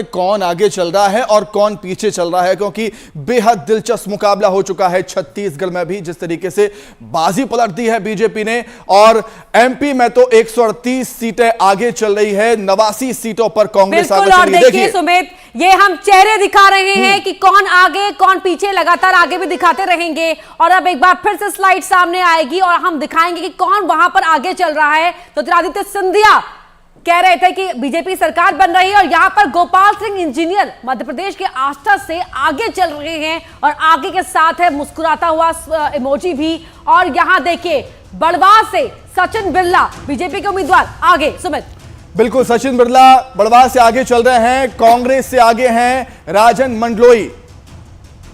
कौन आगे चल रहा है और कौन पीछे चल रहा है, क्योंकि बेहद दिलचस्प मुकाबला हो चुका है छत्तीसगढ़ में भी। जिस तरीके से बाजी पलट दी है बीजेपी ने, और एमपी में तो 138 सीटें आगे चल रही है, 89 सीटों पर कांग्रेस आगे चल रही है। देखिए सुमित, ये हम चेहरे दिखा रहे हैं कि कौन आगे कौन पीछे, लगातार आगे भी दिखाते रहेंगे। और अब एक बार फिर से स्लाइड सामने आएगी और हम दिखाएंगे कि कौन वहां पर आगे चल रहा है। तो ज्योतिरादित्य सिंधिया कह रहे थे कि बीजेपी सरकार बन रही है, और यहां पर गोपाल सिंह इंजीनियर मध्य प्रदेश के आस्था से आगे चल रहे हैं, और आगे के साथ है मुस्कुराता हुआ इमोजी भी। और यहां देखिए बड़वाह से सचिन बिरला बीजेपी के उम्मीदवार आगे। सुमित, बिल्कुल, सचिन बिरला बड़वाह से आगे चल रहे हैं। कांग्रेस से आगे हैं राजन मंडलोई,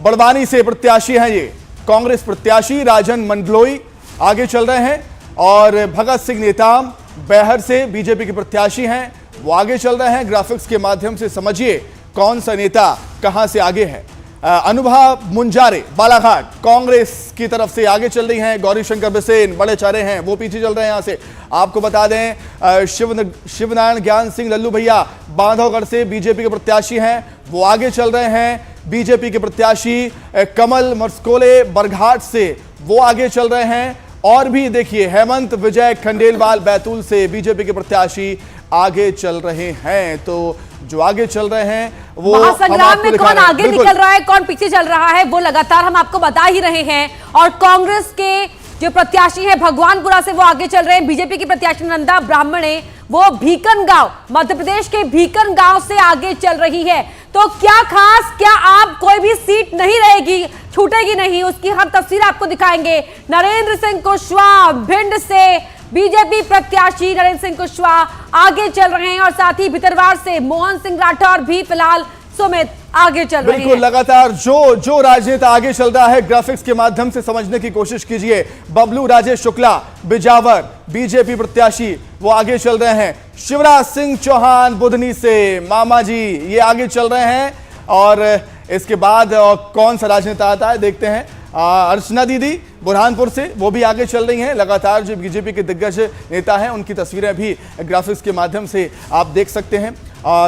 बड़वानी से प्रत्याशी हैं ये कांग्रेस प्रत्याशी राजन मंडलोई आगे चल रहे हैं। और भगत सिंह नेताम बैहर से बीजेपी के प्रत्याशी हैं, वो आगे चल रहे हैं। ग्राफिक्स के माध्यम से समझिए कौन सा नेता कहां से आगे है। अनुभा मुंजारे बालाघाट कांग्रेस की तरफ से आगे चल रही हैं। गौरीशंकर बिसेन बड़े चारे हैं, वो पीछे चल रहे हैं। यहां से आपको बता दें शिवनारायण ज्ञान सिंह लल्लू भैया बांधवगढ़ से बीजेपी के प्रत्याशी हैं, वो आगे चल रहे हैं। बीजेपी के प्रत्याशी कमल मर्सकोले बरघाट से वो आगे चल रहे हैं। और भी देखिए हेमंत विजय खंडेलवाल बैतूल से बीजेपी के प्रत्याशी आगे चल रहे हैं। तो जो आगे चल रहे हैं वो महासंग्राम में कौन आगे निकल रहा है कौन पीछे चल रहा है वो लगातार हम आपको बता ही रहे हैं। और कांग्रेस के जो प्रत्याशी है भगवानपुरा से वो आगे चल रहे हैं। बीजेपी की प्रत्याशी नंदा ब्राह्मणे वो भीकनगांव मध्य प्रदेश के भीकनगांव से आगे चल रही है। तो क्या खास, क्या आप कोई भी सीट नहीं रहेगी, छूटेगी नहीं, उसकी हम तस्वीर आपको दिखाएंगे। नरेंद्र सिंह कुशवाहा भिंड से बीजेपी प्रत्याशी नरेंद्र सिंह कुशवाहा आगे चल रहे हैं, और साथ ही भितरवाड़ से मोहन सिंह राठौर भी फिलहाल सुमित आगे चल रहे हैं। बिल्कुल, लगातार जो राजनेता आगे चल रहा है ग्राफिक्स के माध्यम से समझने की कोशिश कीजिए। बबलू राजेश शुक्ला बिजावर बीजेपी प्रत्याशी वो आगे चल रहे हैं। शिवराज सिंह चौहान बुधनी से मामा जी ये आगे चल रहे हैं। और इसके बाद कौन सा राजनेता आता है देखते हैं। अर्चना दीदी बुरहानपुर से वो भी आगे चल रही हैं। लगातार जो बीजेपी के दिग्गज नेता हैं उनकी तस्वीरें भी ग्राफिक्स के माध्यम से आप देख सकते हैं।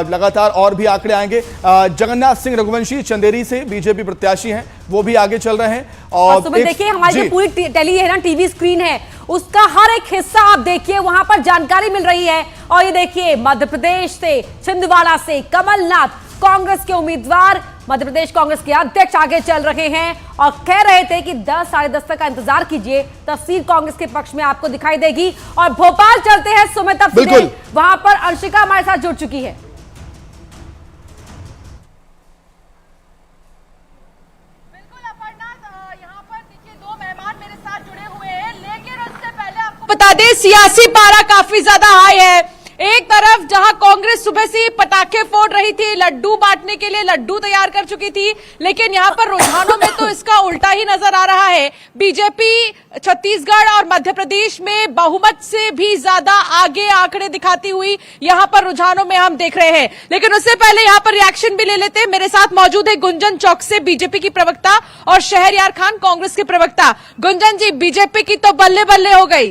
लगातार और भी आंकड़े आएंगे। जगन्नाथ सिंह रघुवंशी चंदेरी से बीजेपी प्रत्याशी हैं, वो भी आगे चल रहे हैं। और देखिए हमारी जो पूरी टीवी स्क्रीन है उसका हर एक हिस्सा आप देखिए, वहां पर जानकारी मिल रही है। और ये देखिए मध्य प्रदेश से छिंदवाड़ा से कमलनाथ कांग्रेस के उम्मीदवार मध्य प्रदेश कांग्रेस के अध्यक्ष आगे चल रहे हैं, और कह रहे थे कि 10 साढ़े 10 तक का इंतजार कीजिए, तस्वीर कांग्रेस के पक्ष में आपको दिखाई देगी। और भोपाल चलते हैं सुमित, वहां पर अर्शिका हमारे साथ जुड़ चुकी है। बता दें सियासी पारा काफी ज्यादा हाई है। एक तरफ जहां कांग्रेस सुबह से पटाखे फोड़ रही थी, लड्डू बांटने के लिए लड्डू तैयार कर चुकी थी, लेकिन यहां पर रुझानों में तो इसका उल्टा ही नजर आ रहा है। बीजेपी छत्तीसगढ़ और मध्य प्रदेश में बहुमत से भी ज्यादा आगे आंकड़े दिखाती हुई यहां पर रुझानों में हम देख रहे हैं। लेकिन उससे पहले यहां पर रिएक्शन भी ले लेते हैं। मेरे साथ मौजूद है गुंजन चौक से बीजेपी की प्रवक्ता और शहरयार खान कांग्रेस के प्रवक्ता। गुंजन जी, बीजेपी की तो बल्ले बल्ले हो गई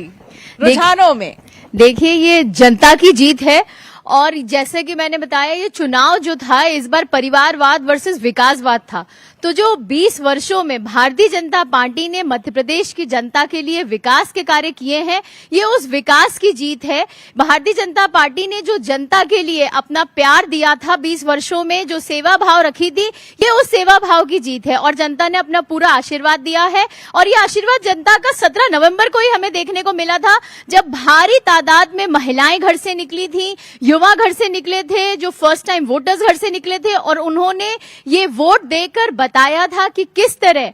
रुझानों में। देखिए ये जनता की जीत है, और जैसे कि मैंने बताया ये चुनाव जो था इस बार परिवारवाद वर्सेस विकासवाद था। तो जो 20 वर्षों में भारतीय जनता पार्टी ने मध्य प्रदेश की जनता के लिए विकास के कार्य किए हैं, ये उस विकास की जीत है। भारतीय जनता पार्टी ने जो जनता के लिए अपना प्यार दिया था 20 वर्षों में, जो सेवा भाव रखी थी, ये उस सेवा भाव की जीत है। और जनता ने अपना पूरा आशीर्वाद दिया है, और ये आशीर्वाद जनता का 17 नवंबर को ही हमें देखने को मिला था, जब भारी तादाद में महिलाएं घर से निकली थी, युवा घर से निकले थे, जो फर्स्ट टाइम वोटर्स घर से निकले थे, और उन्होंने ये वोट देकर बताया था कि किस तरह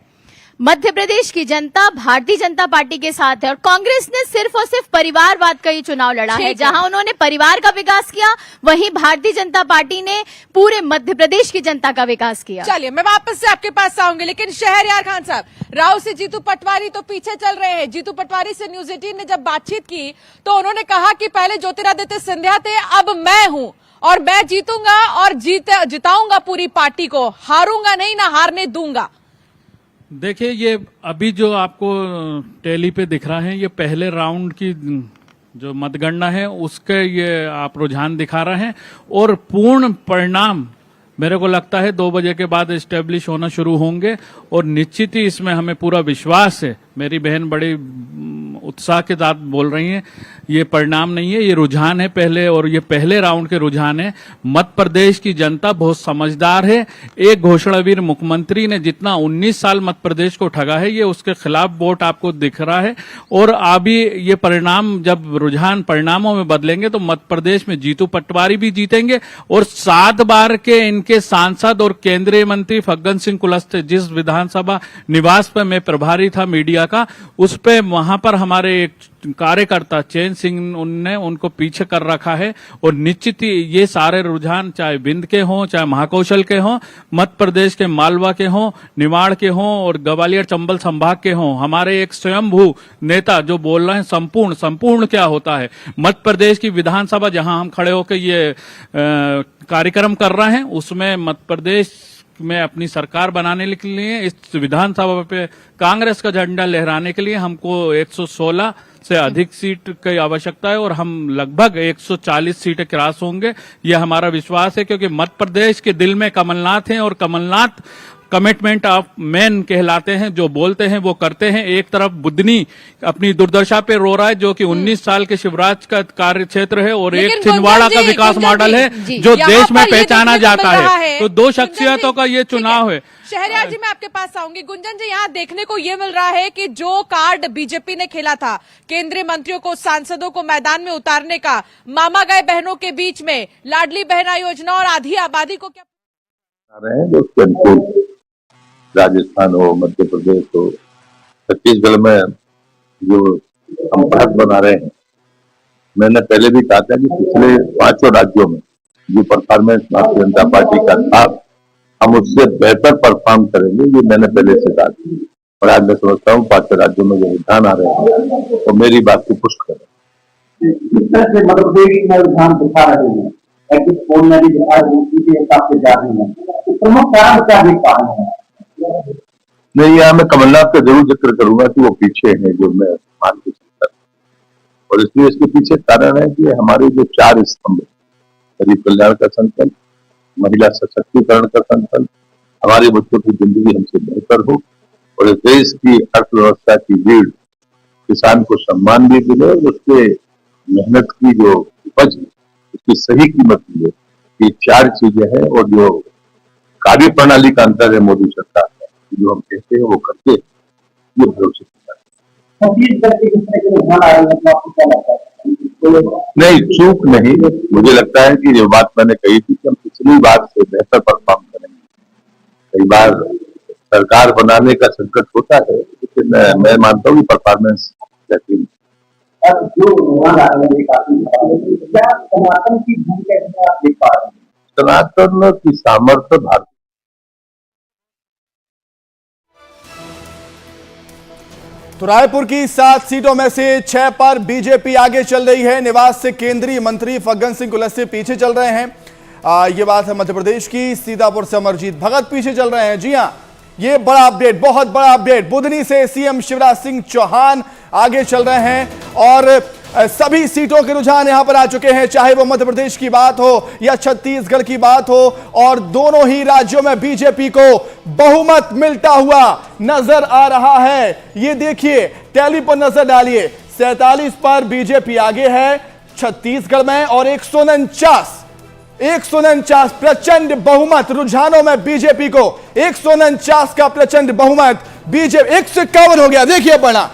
मध्य प्रदेश की जनता भारतीय जनता पार्टी के साथ है। और कांग्रेस ने सिर्फ और सिर्फ परिवारवाद का ही चुनाव लड़ा है। जहां उन्होंने परिवार का विकास किया, वहीं भारतीय जनता पार्टी ने पूरे मध्य प्रदेश की जनता का विकास किया। चलिए मैं वापस से आपके पास आऊंगी, लेकिन शहरयार खान साहब, राव से जीतू पटवारी तो पीछे चल रहे हैं। जीतू पटवारी से न्यूज 18 ने जब बातचीत की तो उन्होंने कहा कि पहले ज्योतिरादित्य सिंधिया थे, अब मैं हूं, और मैं जीतूंगा और जिताऊंगा पूरी पार्टी को, हारूंगा नहीं, ना हारने दूंगा। देखिए ये अभी जो आपको टेली पे दिख रहा है, ये पहले राउंड की जो मतगणना है उसके ये आप रुझान दिखा रहे हैं, और पूर्ण परिणाम मेरे को लगता है 2 बजे के बाद एस्टेब्लिश होना शुरू होंगे और निश्चित ही इसमें हमें पूरा विश्वास है। मेरी बहन बड़ी उत्साह के साथ बोल रही हैं, ये परिणाम नहीं है, ये रुझान है पहले, और ये पहले राउंड के रुझान है। मध्य प्रदेश की जनता बहुत समझदार है। एक घोषणावीर मुख्यमंत्री ने जितना 19 साल मध्य प्रदेश को ठगा है, ये उसके खिलाफ वोट आपको दिख रहा है। और अभी ये परिणाम, जब रुझान परिणामों में बदलेंगे तो मध्य प्रदेश में जीतू पटवारी भी जीतेंगे। और 7 बार के इनके सांसद और केंद्रीय मंत्री फग्गन सिंह कुलस्ते, जिस विधानसभा निवास पर मैं प्रभारी था मीडिया का, उस पे वहां पर हमारे एक कार्यकर्ता चैन सिंह, उनने उनको पीछे कर रखा है। और निश्चित ही ये सारे रुझान चाहे विंध्य के हों, चाहे महाकौशल के हों, मध्य प्रदेश के मालवा के हों, निमाड़ के हों और ग्वालियर चंबल संभाग के हों, हमारे एक स्वयंभू नेता जो बोल रहे हैं संपूर्ण क्या होता है। मध्य प्रदेश की विधानसभा जहां हम खड़े होकर ये कार्यक्रम कर रहे हैं, उसमें मध्य प्रदेश में अपनी सरकार बनाने के लिए इस विधानसभा पे कांग्रेस का झंडा लहराने के लिए हमको 116 से अधिक सीट की आवश्यकता है और हम लगभग 140 सीटें क्रॉस होंगे, यह हमारा विश्वास है। क्योंकि मध्य प्रदेश के दिल में कमलनाथ हैं और कमलनाथ कमिटमेंट ऑफ मैन कहलाते हैं, जो बोलते हैं वो करते हैं। एक तरफ बुदनी अपनी दुर्दशा पे रो रहा है, जो कि 19 साल के शिवराज का कार्य क्षेत्र है, और एक छिंदवाड़ा का विकास मॉडल है जो देश में पहचाना जाता है। तो 2 शख्सियतों का ये चुनाव है। शहरयार जी, मैं आपके पास आऊंगी। गुंजन जी, यहाँ देखने को ये मिल रहा है कि जो कार्ड बीजेपी ने खेला था, केंद्रीय मंत्रियों को, सांसदों को मैदान में उतारने का, मामा गए बहनों के बीच में लाडली बहना योजना और आधी आबादी को क्या रहे हैं, उसके अनुकूल राजस्थान हो, मध्य प्रदेश हो, छत्तीसगढ़ में जो हम बढ़त बना रहे हैं। मैंने पहले भी कहा था कि पिछले 5 राज्यों में जो परफॉर्मेंस भारतीय जनता पार्टी का था, हम उससे बेहतर परफॉर्म करेंगे, ये मैंने पहले से कहा था। और आज मैं समझता हूँ 5 राज्यों में जो रुझान आ रहे हैं तो मेरी बात को पुष्ट करें। मध्य प्रदेश में रुझान दिखा रहे हैं, प्रमुख कारण क्या दिखा रहे हैं? नहीं, यहाँ मैं कमलनाथ का जरूर जिक्र करूंगा कि वो पीछे हैं, जो मैं मान के चलता हूं। और इसलिए इसके पीछे कारण है कि हमारे जो 4 स्तंभ, गरीब कल्याण का संकल्प, महिला सशक्तिकरण का संकल्प, हमारे बच्चों की जिंदगी हमसे बेहतर हो और इस देश की अर्थव्यवस्था की रीढ़ किसान को सम्मान भी मिले और उसके मेहनत की जो उपज है उसकी सही कीमत मिले। ये 4 चीजें हैं। और जो कार्य प्रणाली का अंतर है मोदी सरकार का, जो हम कहते हैं वो करते, ये भरोसे नहीं, चूक नहीं। मुझे लगता है कि जो बात मैंने कही थी कि हम पिछली बार से बेहतर परफॉर्म करेंगे। कई बार सरकार बनाने का संकट होता है, लेकिन मैं मानता हूँ कि परफॉर्मेंस बेहतरीन। सनातन की सामर्थ्य भारत तो रायपुर की 7 सीटों में से 6 पर बीजेपी आगे चल रही है। निवास से केंद्रीय मंत्री फग्गन सिंह कुलस्ते पीछे चल रहे हैं। ये बात है मध्य प्रदेश की। सीतापुर से अमरजीत भगत पीछे चल रहे हैं। जी हां, ये बड़ा अपडेट, बहुत बड़ा अपडेट। बुधनी से सीएम शिवराज सिंह चौहान आगे चल रहे हैं और सभी सीटों के रुझान यहां पर आ चुके हैं, चाहे वो मध्य प्रदेश की बात हो या छत्तीसगढ़ की बात हो। और दोनों ही राज्यों में बीजेपी को बहुमत मिलता हुआ नजर आ रहा है। ये देखिए, टैली पर नजर डालिए, 47 पर बीजेपी आगे है छत्तीसगढ़ में और 149 प्रचंड बहुमत रुझानों में बीजेपी को 149 का प्रचंड बहुमत बीजेपी 151 हो गया। देखिए बना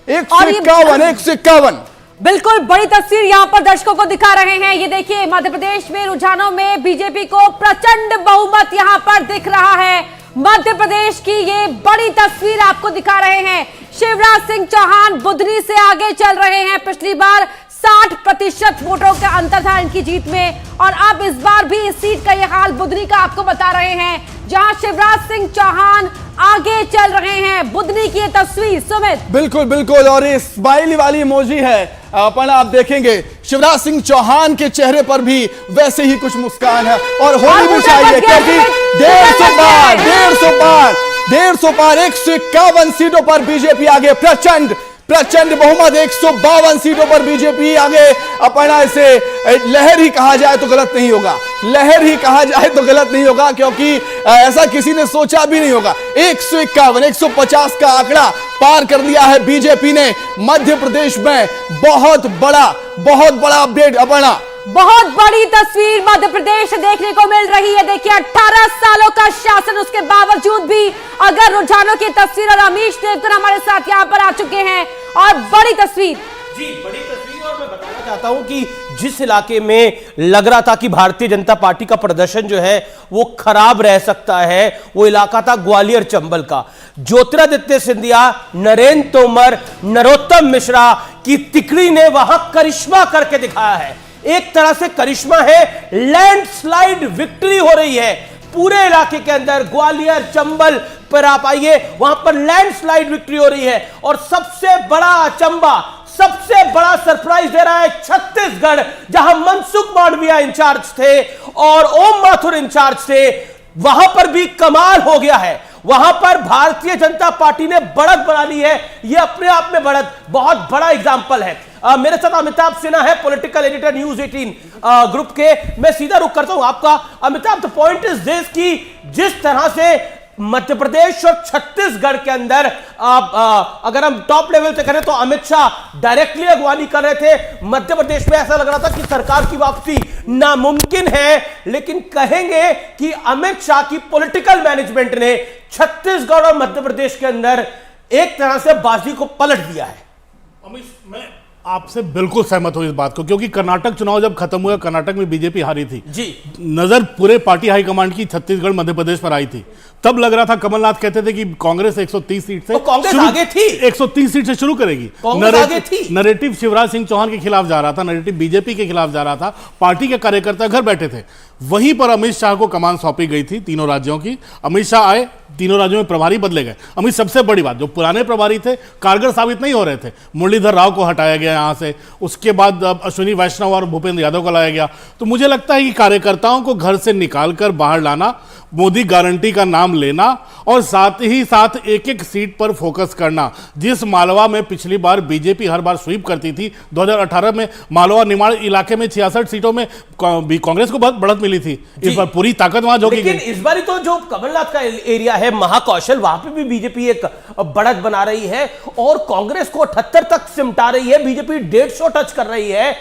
151। बिल्कुल बड़ी तस्वीर यहां पर दर्शकों को दिखा रहे हैं। ये देखिए, मध्य प्रदेश में रुझानों में बीजेपी को प्रचंड बहुमत यहां पर दिख रहा है। मध्य प्रदेश की ये बड़ी तस्वीर आपको दिखा रहे हैं। शिवराज सिंह चौहान बुधनी से आगे चल रहे हैं। पिछली बार 60% वोटों का अंतर था इनकी जीत में और अब इस बार भी इस सीट का यह हाल बुधनी का आपको बता रहे हैं, जहां शिवराज सिंह चौहान आगे चल रहे हैं। बुधनी की ये तस्वीर सुमित। बिल्कुल बिल्कुल, और ये स्माइली वाली इमोजी है अपन, आप देखेंगे शिवराज सिंह चौहान के चेहरे पर भी वैसे ही कुछ मुस्कान है और होनी भी चाहिए, क्योंकि 150 पार 151 सीटों पर बीजेपी आगे प्रचंड प्रचंड बहुमत 152 सीटों पर बीजेपी आगे। अपर्णा, इसे लहर ही कहा जाए तो गलत नहीं होगा, लहर ही कहा जाए तो गलत नहीं होगा, क्योंकि ऐसा किसी ने सोचा भी नहीं होगा। 151 150 का आंकड़ा पार कर दिया है बीजेपी ने मध्य प्रदेश में। बहुत बड़ा अपडेट अपर्णा। बहुत बड़ी तस्वीर मध्य प्रदेश से देखने को मिल रही है। देखिए 18 सालों का शासन, उसके बावजूद भी अगर रुझानों की तस्वीर, और अमीश देवकर हमारे साथ यहां पर आ चुके हैं, और बड़ी तस्वीर जी, बड़ी तस्वीर। और मैं बताना चाहता हूं कि जिस इलाके में लग रहा था कि भारतीय जनता पार्टी का प्रदर्शन जो है वो खराब रह सकता है, वो इलाका था ग्वालियर चंबल का। ज्योतिरादित्य सिंधिया, नरेंद्र तोमर, नरोत्तम मिश्रा की तिकड़ी ने वहां करिश्मा करके दिखाया है। एक तरह से करिश्मा है, लैंडस्लाइड विक्ट्री हो रही है पूरे इलाके के अंदर। ग्वालियर चंबल पर आप आइए, वहां पर लैंडस्लाइड विक्ट्री हो रही है। और सबसे बड़ा अचंबा, सबसे बड़ा सरप्राइज दे रहा है छत्तीसगढ़, जहां मनसुख मांडविया इंचार्ज थे और ओम माथुर इंचार्ज थे। वहां पर भी कमाल हो गया है। वहां पर भारतीय जनता पार्टी ने बढ़त बना ली है। यह अपने आप में बढ़त बहुत बड़ा एग्जाम्पल है। मेरे साथ अमिताभ सिन्हा है, पॉलिटिकल एडिटर न्यूज 18 ग्रुप के। मैं सीधा रुख करता हूं आपका। Amitabh, the point is this कि जिस तरह से मध्य प्रदेश और छत्तीसगढ़ के अंदर अगर हम टॉप लेवल पे करें तो अमित शाह डायरेक्टली अगवानी कर रहे थे। मध्य प्रदेश में ऐसा लग रहा था कि सरकार की वापसी नामुमकिन है, लेकिन कहेंगे कि अमित शाह की पॉलिटिकल मैनेजमेंट ने छत्तीसगढ़ और मध्य प्रदेश के अंदर एक तरह से बाजी को पलट दिया है। अमिश, मैं आपसे बिल्कुल सहमत हूं इस बात को, क्योंकि कर्नाटक चुनाव जब खत्म हुआ, कर्नाटक में बीजेपी हारी थी जी। नजर पूरे पार्टी हाईकमांड की छत्तीसगढ़ मध्य प्रदेश पर आई थी। तब लग रहा था, कमलनाथ कहते थे कि कांग्रेस 130 सीट से तो कांग्रेस आगे थी, 130 सीट से शुरू करेगी। नरेटिव शिवराज सिंह चौहान के खिलाफ जा रहा था, नरेटिव बीजेपी के खिलाफ जा रहा था। पार्टी के कार्यकर्ता घर बैठे थे। वहीं पर अमित शाह को कमान सौंपी गई थी तीनों राज्यों की। अमित शाह आए, तीनों राज्यों में प्रभारी बदले गए। अमित, सबसे बड़ी बात, जो पुराने प्रभारी थे कारगर साबित नहीं हो रहे थे। मुरलीधर राव को हटाया गया यहां से, उसके बाद अश्विनी वैष्णव और भूपेंद्र यादव को लाया गया। तो मुझे लगता है कि कार्यकर्ताओं को घर से निकालकर बाहर लाना, मोदी गारंटी का नाम लेना और साथ ही साथ एक एक सीट पर फोकस करना। जिस मालवा में पिछली बार बीजेपी हर बार स्वीप करती थी, 2018 में मालवा निमाड़ इलाके में 66 सीटों में कांग्रेस को बहुत बढ़त मिली थी। इस बार पूरी ताकत वहां झोंकी गई। लेकिन इस बार तो जो कमलनाथ का एरिया है महाकौशल, वहां पे भी बीजेपी एक बढ़त बना रही है और कांग्रेस को 78 तक सिमटा रही है। बीजेपी 150 टच कर रही है।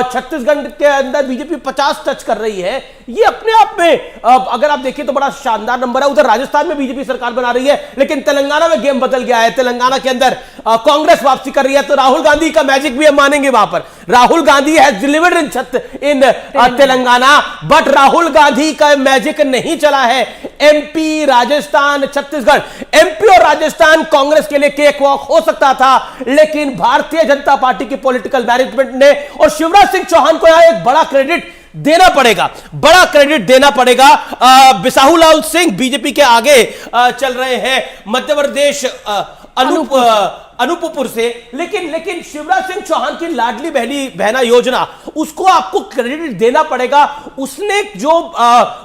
छत्तीसगढ़ के अंदर बीजेपी 50 टच कर रही है। ये अपने आप में अगर आप देखिए तो बड़ा शानदार नंबर है। उधर राजस्थान में बीजेपी सरकार बना रही है, लेकिन तेलंगाना में गेम बदल गया है। तेलंगाना के अंदर कांग्रेस वापसी कर रही है, तो राहुल गांधी का मैजिक भी हम मानेंगे वहां पर। Rahul Gandhi has delivered in Telangana, but Rahul Gandhi का मैजिक नहीं चला है। एमपी, राजस्थान, छत्तीसगढ़, एमपी और राजस्थान कांग्रेस के लिए केक वॉक हो सकता था, लेकिन भारतीय जनता पार्टी की पॉलिटिकल मैनेजमेंट ने और शिवराज सिंह चौहान को यहां एक बड़ा क्रेडिट देना पड़ेगा, बड़ा क्रेडिट देना पड़ेगा। बिसाहूलाल सिंह बीजेपी के आगे चल रहे हैं मध्य प्रदेश अनूपपुर से, लेकिन शिवराज सिंह चौहान की लाडली बहना योजना, उसको आपको क्रेडिट देना पड़ेगा। उसने जो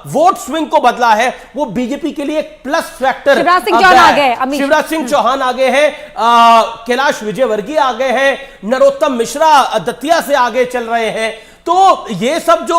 वोट स्विंग को बदला है वो बीजेपी के लिए एक प्लस फैक्टर। शिवराज सिंह चौहान आ गए, शिवराज सिंह चौहान आगे हैं, कैलाश विजयवर्गीय आगे हैं, नरोत्तम मिश्रा दतिया से आगे चल रहे हैं। तो ये सब जो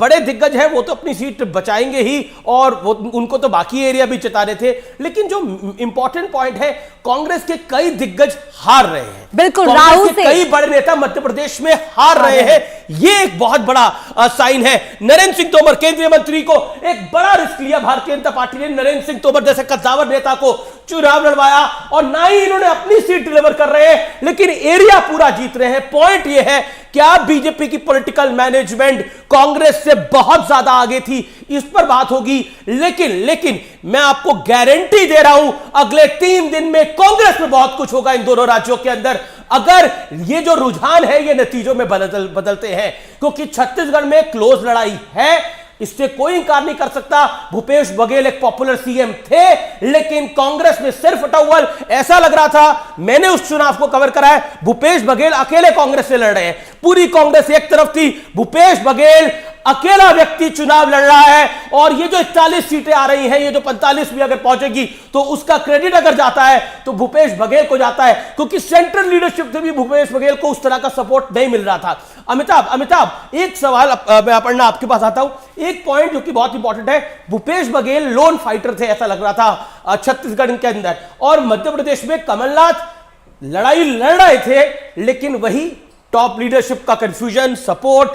बड़े दिग्गज हैं वो तो अपनी सीट बचाएंगे ही, और वो उनको तो बाकी एरिया भी चिता रहे थे। लेकिन जो इंपॉर्टेंट पॉइंट है, कांग्रेस के कई दिग्गज हार रहे हैं। बिल्कुल, राहुल के कई बड़े नेता मध्य प्रदेश में हार रहे हैं। ये एक बहुत बड़ा साइन है। नरेंद्र सिंह तोमर, केंद्रीय मंत्री को एक बड़ा रिस्क लिया भारतीय जनता पार्टी ने। नरेंद्र सिंह तोमर जैसे कद्दावर नेता को चुनाव लड़वाया और ना ही इन्होंने अपनी सीट डिलीवर कर रहे हैं, लेकिन एरिया पूरा जीत रहे हैं। पॉइंट यह है, क्या बीजेपी की पॉलिटिकल मैनेजमेंट कांग्रेस से बहुत ज्यादा आगे थी, इस पर बात होगी। लेकिन मैं आपको गारंटी दे रहा हूं, अगले 3 दिन में कांग्रेस में बहुत कुछ होगा इन दोनों राज्यों के अंदर, अगर ये जो रुझान है ये नतीजों में बदलते हैं। क्योंकि छत्तीसगढ़ में क्लोज लड़ाई है, इससे कोई इंकार नहीं कर सकता। भूपेश बघेल एक पॉपुलर सीएम थे, लेकिन कांग्रेस में सिर्फ अटौवल। ऐसा लग रहा था, मैंने उस चुनाव को कवर करा है, भूपेश बघेल अकेले कांग्रेस से लड़ रहे हैं। पूरी कांग्रेस एक तरफ थी, भूपेश बघेल अकेला व्यक्ति चुनाव लड़ रहा है और ये जो 41 सीटें आ रही हैं, ये जो 45 भी अगर पहुंचेगी तो उसका क्रेडिट अगर जाता है तो भूपेश बघेल को जाता है, क्योंकि सेंट्रल लीडरशिप से भी भूपेश बघेल को उस तरह का सपोर्ट नहीं मिल रहा था। अमिताभ एक सवाल मैं अपर्णा आपके पास आता हूं। एक पॉइंट जो कि बहुत इंपॉर्टेंट है, भूपेश बघेल लोन फाइटर थे ऐसा लग रहा था छत्तीसगढ़ के अंदर, और मध्य प्रदेश में कमलनाथ लड़ाई लड़ रहे थे, लेकिन वही टॉप लीडरशिप का कंफ्यूजन, सपोर्ट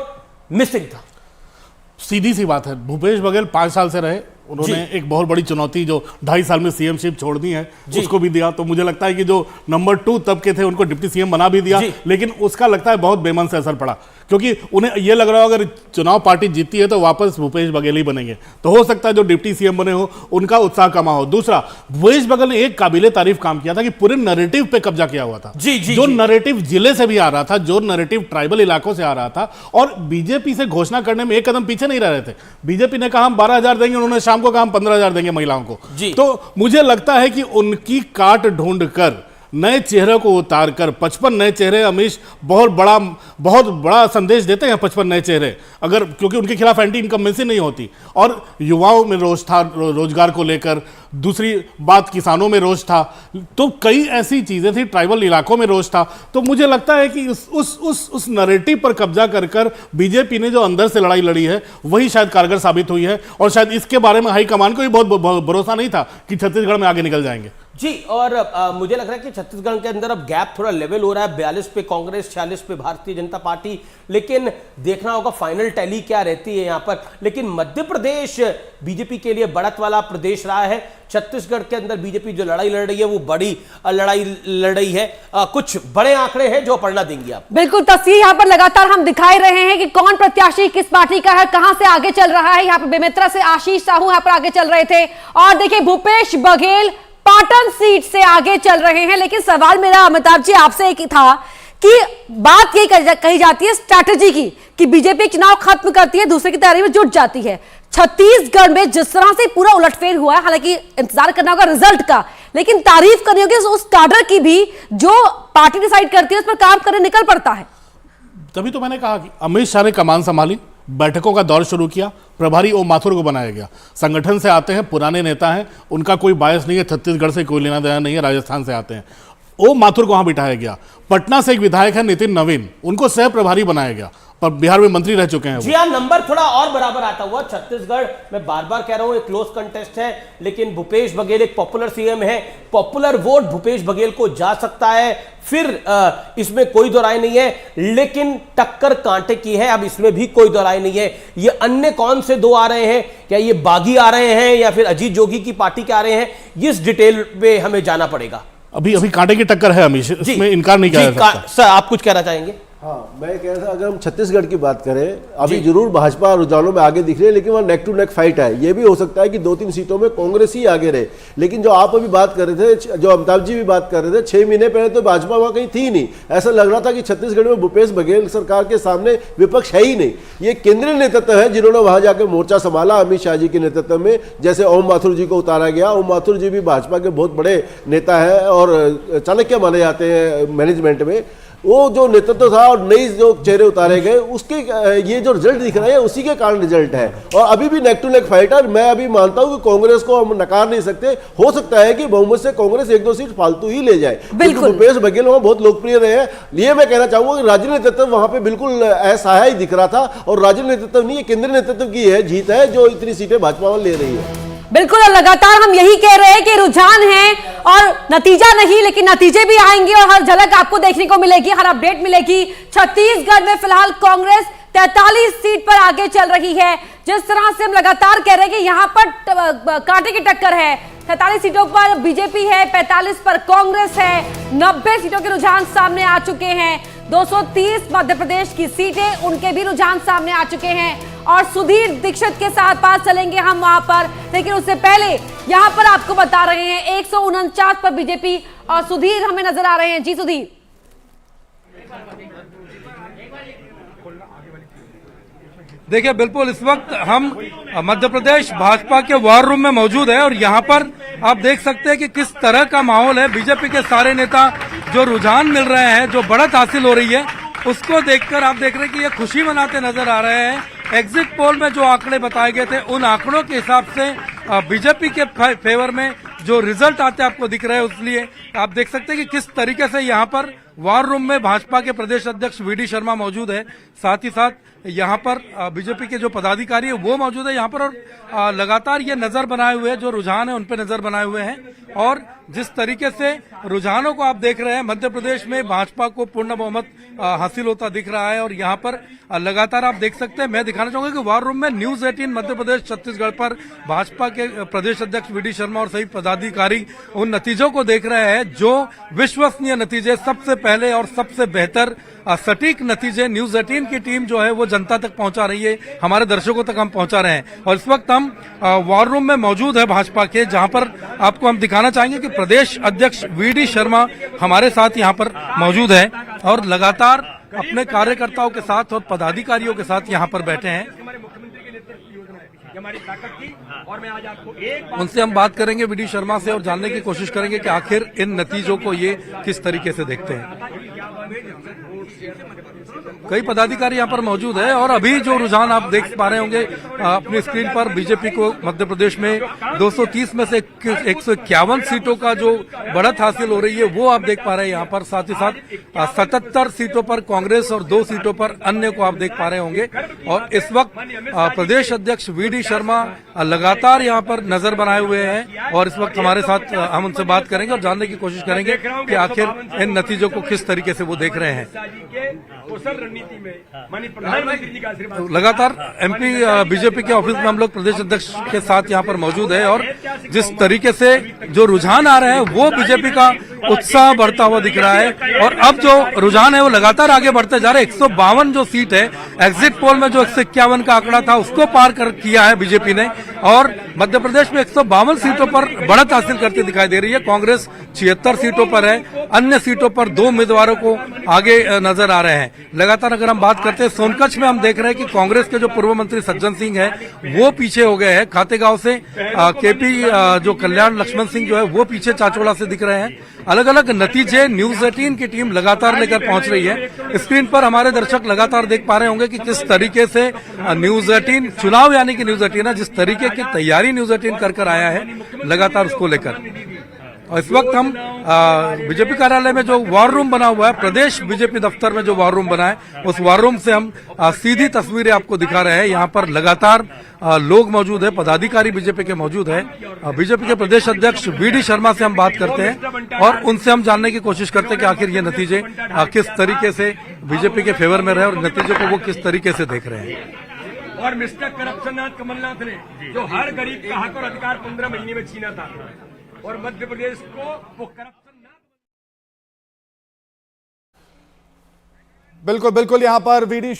मिसिंग था। सीधी सी बात है, भूपेश बघेल 5 साल से रहे, उन्होंने एक बहुत बड़ी चुनौती जो 2.5 साल में सीएमशिप छोड़नी है उसको भी दिया। तो मुझे लगता है कि जो नंबर 2 तब के थे उनको डिप्टी सीएम बना भी दिया, लेकिन उसका लगता है बहुत बेमन से असर पड़ा, क्योंकि उन्हें यह लग रहा हो अगर चुनाव पार्टी जीतती है तो वापस भूपेश बघेल ही बनेंगे, तो हो सकता है जो डिप्टी सीएम बने हो उनका उत्साह कमा हो। दूसरा, भूपेश बघेल ने एक काबिले तारीफ काम किया था कि पूरे नैरेटिव पे कब्जा किया हुआ था। जो नैरेटिव जिले से भी आ रहा था, जो नैरेटिव ट्राइबल इलाकों से आ रहा था, और बीजेपी से घोषणा करने में एक कदम पीछे नहीं रह रहे थे। बीजेपी ने कहा हम 12,000 देंगे, उन्होंने शाम को कहा हम 15,000 देंगे महिलाओं को। तो मुझे लगता है कि उनकी काट ढूंढ कर, नए चेहरे को उतार कर, 55 नए चेहरे, अमीश बहुत बड़ा संदेश देते हैं 55 नए चेहरे, अगर क्योंकि उनके खिलाफ एंटी इनकम्बेंसी नहीं होती, और युवाओं में रोष था रोजगार को लेकर, दूसरी बात किसानों में रोष था, तो कई ऐसी चीजें थी, ट्राइबल इलाकों में रोष था। तो मुझे लगता है कि उस नैरेटिव पर कब्जा कर बीजेपी ने जो अंदर से लड़ाई लड़ी है वही शायद कारगर साबित हुई है, और शायद इसके बारे में हाईकमान को भी बहुत भरोसा नहीं था कि छत्तीसगढ़ में आगे निकल जाएंगे। जी, और मुझे लग रहा है कि छत्तीसगढ़ के अंदर अब गैप थोड़ा लेवल हो रहा है, 42 पे कांग्रेस, 46 पे भारतीय जनता पार्टी, लेकिन देखना होगा फाइनल टैली क्या रहती है यहां पर। लेकिन मध्य प्रदेश बीजेपी के लिए बढ़त वाला प्रदेश रहा है। छत्तीसगढ़ के अंदर बीजेपी जो लड़ाई लड़ रही है वो बड़ी लड़ाई लड़ रही है। कुछ बड़े आंकड़े हैं जो पढ़ना देंगी आप। बिल्कुल, तस्वीर यहाँ पर लगातार हम दिखाई रहे हैं कि कौन प्रत्याशी किस पार्टी का है, कहां से आगे चल रहा है। यहाँ पर बेमेतरा से आशीष साहू यहाँ पर आगे चल रहे थे, और देखिए भूपेश बघेल पाटन सीट से आगे चल रहे हैं। लेकिन सवाल मेरा अमिताभ जी आपसे एक ही था कि बात ये कही जाती है स्ट्रैटेजी की, कि बीजेपी चुनाव खत्म करती है, दूसरे की तैयारी में जुट जाती है। छत्तीसगढ़ में जिस तरह से पूरा उलटफेर हुआ है, हालांकि इंतजार करना होगा रिजल्ट का, लेकिन तारीफ करनी होगी उस कैडर की भी जो पार्टी डिसाइड करती है उस पर काम करने निकल पड़ता है। तभी तो मैंने कहा कि अमित शाह ने कमान संभाली, बैठकों का दौर शुरू किया, प्रभारी ओम माथुर को बनाया गया। संगठन से आते हैं, पुराने नेता हैं, उनका कोई बायस नहीं है, छत्तीसगढ़ से कोई लेना देना नहीं है, राजस्थान से आते हैं। ओम माथुर को वहां बिठाया गया। पटना से एक विधायक है नितिन नवीन, उनको सह प्रभारी बनाया गया, पर बिहार में मंत्री रह चुके हैं। जी हाँ, नंबर थोड़ा और बराबर आता हुआ। छत्तीसगढ़ मैं बार बार कह रहा हूं एक क्लोज कंटेस्ट है, लेकिन भूपेश बघेल एक पॉपुलर सीएम है, पॉपुलर वोट भूपेश बघेल को जा सकता है, फिर इसमें कोई दो राय नहीं है। लेकिन टक्कर कांटे की है, अब इसमें भी कोई दो राय नहीं है। ये अन्य कौन से दो आ रहे हैं, क्या ये बागी आ रहे हैं या फिर अजीत जोगी की पार्टी के आ रहे हैं, इस डिटेल पे हमें जाना पड़ेगा। अभी कांटे की टक्कर है अमीश, इसमें इनकार नहीं किया जा सकता। सर आप कुछ कहना चाहेंगे? हाँ, मैं कह रहा था अगर हम छत्तीसगढ़ की बात करें, अभी जरूर भाजपा रुझानों में आगे दिख रही है, लेकिन वहाँ नेक टू नेक फाइट है। ये भी हो सकता है कि 2-3 सीटों में कांग्रेस ही आगे रहे। लेकिन जो आप अभी बात कर रहे थे, जो अमिताभ जी भी बात कर रहे थे, 6 महीने पहले तो भाजपा वहाँ कहीं थी नहीं। ऐसा लग रहा था कि छत्तीसगढ़ में भूपेश बघेल सरकार के सामने विपक्ष है ही नहीं। ये केंद्रीय नेतृत्व है जिन्होंने वहाँ जाकर मोर्चा संभाला अमित शाह जी के नेतृत्व में। जैसे ओम माथुर जी को उतारा गया, ओम माथुर जी भी भाजपा के बहुत बड़े नेता है और चाणक्य माने जाते हैं मैनेजमेंट में। वो जो नेतृत्व था और नई जो चेहरे उतारे गए, उसके ये जो रिजल्ट दिख रहा है उसी के कारण रिजल्ट है। और अभी भी नेक टू नेक फाइटर। मैं अभी मानता हूं कि कांग्रेस को हम नकार नहीं सकते। हो सकता है कि बहुमत से कांग्रेस 1-2 सीट फालतू ही ले जाए, बिल्कुल। भूपेश बघेल वहां बहुत लोकप्रिय रहे हैं। ये मैं कहना चाहूंगा कि राज्य नेतृत्व वहां पे बिल्कुल असहाय दिख रहा था, और राज्य नेतृत्व नहीं, केंद्रीय नेतृत्व की है जीत है जो इतनी सीटें भाजपा ले रही है। बिल्कुल, और लगातार हम यही कह रहे हैं कि रुझान है और नतीजा नहीं, लेकिन नतीजे भी आएंगे और हर झलक आपको देखने को मिलेगी, हर अपडेट मिलेगी। छत्तीसगढ़ में फिलहाल कांग्रेस 43 सीट पर आगे चल रही है। जिस तरह से हम लगातार कह रहे हैं कि यहां पर कांटे की टक्कर है, 43 सीटों पर बीजेपी है, 45 पर कांग्रेस है, 90 सीटों के रुझान सामने आ चुके हैं। 230 मध्य प्रदेश की सीटें, उनके भी रुझान सामने आ चुके हैं। और सुधीर दीक्षित के साथ पास चलेंगे हम वहां पर, लेकिन उससे पहले यहां पर आपको बता रहे हैं 149 पर बीजेपी और सुधीर हमें नजर आ रहे हैं। जी सुधीर। देखिए, बिल्कुल इस वक्त हम मध्य प्रदेश भाजपा के वॉर रूम में मौजूद है और यहाँ पर आप देख सकते हैं कि किस तरह का माहौल है। बीजेपी के सारे नेता जो रुझान मिल रहे हैं, जो बढ़त हासिल हो रही है, उसको देखकर आप देख रहे हैं कि ये खुशी मनाते नजर आ रहे हैं। एग्जिट पोल में जो आंकड़े बताए गए थे उन आंकड़ों के हिसाब से बीजेपी के फेवर में जो रिजल्ट आते आपको दिख रहे हैं, इसलिए आप देख सकते हैं कि किस तरीके से यहाँ पर वार रूम में भाजपा के प्रदेश अध्यक्ष वीडी शर्मा मौजूद है, साथ ही साथ यहाँ पर बीजेपी के जो पदाधिकारी है वो मौजूद है यहाँ पर, और लगातार ये नजर बनाए हुए हैं, जो रुझान है उन पे नजर बनाए हुए हैं। और जिस तरीके से रुझानों को आप देख रहे हैं, मध्य प्रदेश में भाजपा को पूर्ण बहुमत हासिल होता दिख रहा है। और यहाँ पर लगातार आप देख सकते हैं, मैं दिखाना चाहूंगा कि वार रूम में न्यूज 18 मध्य प्रदेश छत्तीसगढ़ पर भाजपा के प्रदेश अध्यक्ष वीडी शर्मा और सही पदाधिकारी उन नतीजों को देख रहे हैं, जो विश्वसनीय नतीजे, सबसे पहले और सबसे बेहतर सटीक नतीजे न्यूज 18 की टीम जो है वो जनता तक पहुंचा रही है, हमारे दर्शकों तक हम पहुंचा रहे हैं। और इस वक्त हम वार रूम में मौजूद है भाजपा के, जहां पर आपको हम दिखाना चाहेंगे कि प्रदेश अध्यक्ष वीडी शर्मा हमारे साथ यहां पर मौजूद है और लगातार अपने कार्यकर्ताओं के साथ और पदाधिकारियों के साथ यहां पर बैठे हैं। उनसे हम बात करेंगे वीडी शर्मा से और जानने की कोशिश करेंगे कि आखिर इन नतीजों को ये किस तरीके से देखते हैं। कई पदाधिकारी यहाँ पर मौजूद है और अभी जो रुझान आप देख पा रहे होंगे अपनी स्क्रीन पर, बीजेपी को मध्य प्रदेश में 230 में से 151 सीटों का जो बढ़त हासिल हो रही है वो आप देख पा रहे हैं यहाँ पर। साथ ही साथ 77 सीटों पर कांग्रेस और 2 सीटों पर अन्य को आप देख पा रहे होंगे। और इस वक्त प्रदेश अध्यक्ष वीडी शर्मा लगातार यहाँ पर नजर बनाए हुए हैं और इस वक्त हमारे साथ हम उनसे बात करेंगे और जानने की कोशिश करेंगे कि आखिर इन नतीजों को किस तरीके से वो देख रहे हैं। लगातार एमपी बीजेपी के ऑफिस में हम लोग प्रदेश अध्यक्ष के साथ यहाँ पर मौजूद है और जिस तरीके से जो रुझान आ रहे हैं वो बीजेपी का उत्साह बढ़ता हुआ दिख रहा है। और अब जो रुझान है वो लगातार आगे बढ़ते जा रहे हैं। 152 जो सीट है, एग्जिट पोल में जो 151 का आंकड़ा था उसको पार कर किया है बीजेपी ने और मध्य प्रदेश में 152 सीटों पर बढ़त हासिल करती दिखाई दे रही है। कांग्रेस 76 सीटों पर है, अन्य सीटों पर 2 उम्मीदवारों को आगे नजर आ रहे हैं। लगातार अगर हम बात करते हैं सोनकच्छ में, हम देख रहे हैं कि कांग्रेस के जो पूर्व मंत्री सज्जन सिंह है वो पीछे हो गए हैं। खातेगांव से केपी जो कल्याण लक्ष्मण सिंह जो है वो पीछे चाचोड़ा से दिख रहे हैं। अलग अलग नतीजे न्यूज 18 की टीम लगातार लेकर पहुंच रही है। स्क्रीन पर हमारे दर्शक लगातार देख पा रहे होंगे कि किस तरीके से न्यूज 18 चुनाव यानी कि न्यूज 18 जिस तरीके की तैयारी न्यूज 18 कर आया है लगातार उसको लेकर। और इस वक्त हम बीजेपी कार्यालय में जो वार रूम बना हुआ है, प्रदेश बीजेपी दफ्तर में जो वार रूम बना है, उस वार रूम से हम सीधी तस्वीरें आपको दिखा रहे हैं। यहाँ पर लगातार लोग मौजूद है, पदाधिकारी बीजेपी के मौजूद है। बीजेपी के प्रदेश अध्यक्ष वीडी शर्मा से हम बात करते हैं और उनसे हम जानने की कोशिश करते हैं कि आखिर ये नतीजे किस तरीके से बीजेपी के फेवर में रहे और नतीजों को वो किस तरीके से देख रहे हैं। और मिस्टर करप्शननाथ कमलनाथ ने जो हर गरीब का हक और अधिकार 15 महीने में छीना था और मध्य प्रदेश को वो करप्शन बिल्कुल बिल्कुल यहाँ पर वीडी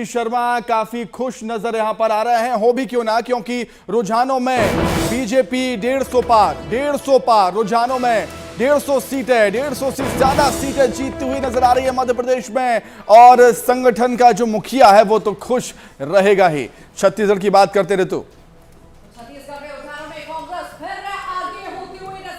शर्मा काफी खुश नजर यहाँ पर आ रहे हैं। हो भी क्यों ना, क्योंकि रुझानों में बीजेपी 150 पार रुझानों में 150 सीटें 150 से ज्यादा सीटें जीतती हुई नजर आ रही है मध्य प्रदेश में और संगठन का जो मुखिया है वो तो खुश रहेगा ही। छत्तीसगढ़ की बात करते रहे तो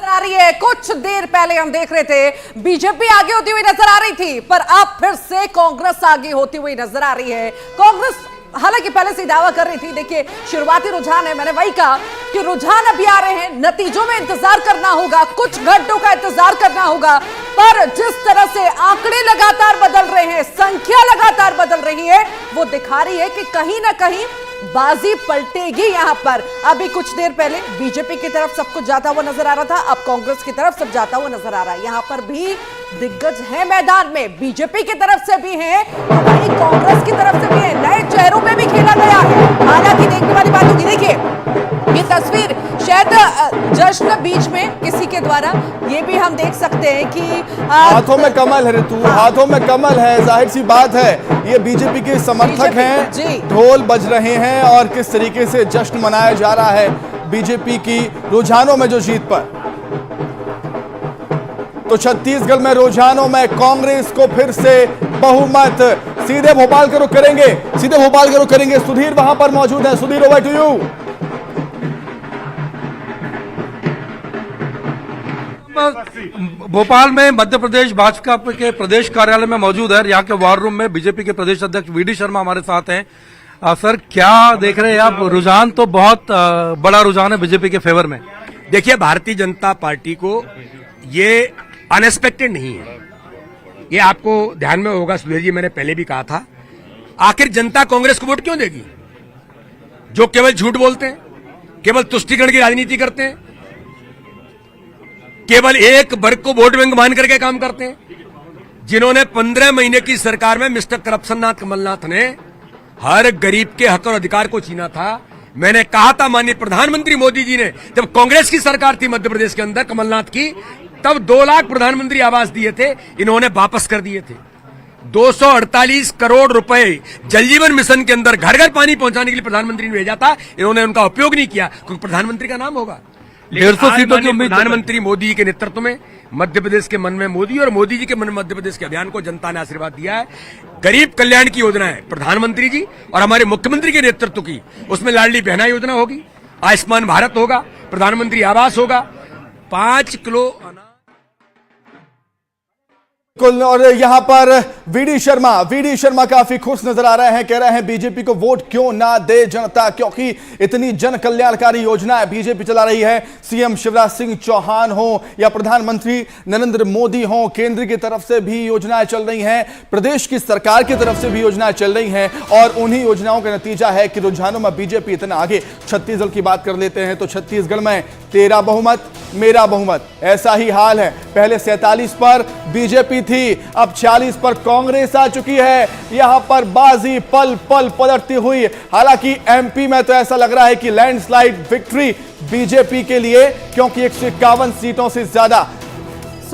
आ रही है। कुछ देर पहले हम देख रहे थे बीजेपी आगे होती हुई नजर आ रही थी, पर अब फिर से कांग्रेस आगे होती हुई नजर आ रही है। कांग्रेस हालांकि पहले से दावा कर रही थी, देखिए शुरुआती रुझान है, मैंने वही कहा कि रुझान अभी आ रहे हैं, नतीजों में इंतजार करना होगा, कुछ घंटों का इंतजार करना होगा। पर जिस तरह से आंकड़े लगातार बदल रहे हैं, संख्या लगातार बदल रही है, वो दिखा रही है कि कहीं ना कहीं बाजी पलटेगी। यहां पर अभी कुछ देर पहले बीजेपी की तरफ सब कुछ जाता हुआ नजर आ रहा था, अब कांग्रेस की तरफ सब जाता हुआ नजर आ रहा है। यहां पर भी दिग्गज है मैदान में, बीजेपी की तरफ से भी है, वहीं कांग्रेस की तरफ से भी है, नए चेहरों में भी खेला गया है। हालांकि देखने वाली बात होगी, देखिए ये तस्वीर शायद जश्न बीच में किसी के द्वारा, ये भी हम देख सकते हैं कि हाथों में कमल है ऋतु, हाथों में कमल है, जाहिर सी बात है ये बीजेपी के समर्थक हैं, ढोल बज रहे हैं और किस तरीके से जश्न मनाया जा रहा है बीजेपी की रुझानों में जो जीत पर। तो छत्तीसगढ़ में रुझानों में कांग्रेस को फिर से बहुमत। सीधे भोपाल का रुख करेंगे, सुधीर वहां पर मौजूद है। Sudhir, over to you. Bhopal में मध्य प्रदेश भाजपा के प्रदेश कार्यालय में मौजूद है। यहाँ के वार रूम में बीजेपी के प्रदेश अध्यक्ष वीडी शर्मा हमारे साथ हैं। सर क्या देख रहे हैं आप? रुझान तो बहुत बड़ा रुझान है बीजेपी के फेवर में। देखिए, भारतीय जनता पार्टी को ये अनएक्सपेक्टेड नहीं है। ये आपको ध्यान में होगा सुधीर जी, मैंने पहले भी कहा था, आखिर जनता कांग्रेस को वोट क्यों देगी? जो केवल झूठ बोलते हैं, केवल तुष्टीकरण की राजनीति करते हैं, केवल एक वर्ग को वोट बैंक मान करके काम करते हैं, जिन्होंने 15 महीने की सरकार में मिस्टर करप्शननाथ कमलनाथ ने हर गरीब के हक और अधिकार को छीना था। मैंने कहा था माननीय प्रधानमंत्री मोदी जी ने, जब कांग्रेस की सरकार थी मध्य प्रदेश के अंदर कमलनाथ की, तब 2 लाख प्रधानमंत्री आवास दिए थे, इन्होंने वापस कर दिए थे। 248 करोड़ रुपए जल जीवन मिशन के अंदर घर घर पानी पहुंचाने के लिए प्रधानमंत्री ने भेजा था, इन्होंने उनका उपयोग नहीं किया, क्योंकि प्रधानमंत्री का नाम होगा। 150 सीटों की उम्मीद। प्रधानमंत्री मोदी जी के नेतृत्व में मध्य प्रदेश के मन में मोदी और मोदी जी के मन में मध्य प्रदेश के अभियान को जनता ने आशीर्वाद दिया है। गरीब कल्याण की योजना है प्रधानमंत्री जी और हमारे मुख्यमंत्री के नेतृत्व की, उसमें लाडली बहना योजना होगी, आयुष्मान भारत होगा, प्रधानमंत्री आवास होगा, 5 किलो अनाज। और यहां पर वीडी शर्मा काफी खुश नजर आ रहे हैं, कह रहे हैं बीजेपी को वोट क्यों ना दे जनता, क्योंकि इतनी जन कल्याणकारी योजनाएं बीजेपी चला रही है। सीएम शिवराज सिंह चौहान हो या प्रधानमंत्री नरेंद्र मोदी हो, केंद्र की तरफ से भी योजनाएं चल रही हैं, प्रदेश की सरकार की तरफ से भी योजनाएं चल रही हैं, और उन्हीं योजनाओं का नतीजा है कि रुझानों में बीजेपी इतना आगे। छत्तीसगढ़ की बात कर लेते हैं तो छत्तीसगढ़ में 13 बहुमत मेरा बहुमत, ऐसा ही हाल है। पहले 47 पर बीजेपी थी, अब 46 पर कांग्रेस आ चुकी है। यहां पर बाजी पल पल पलटती हुई, हालांकि एमपी में तो ऐसा लग रहा है कि लैंडस्लाइड विक्ट्री बीजेपी के लिए, क्योंकि 151 सीटों से ज्यादा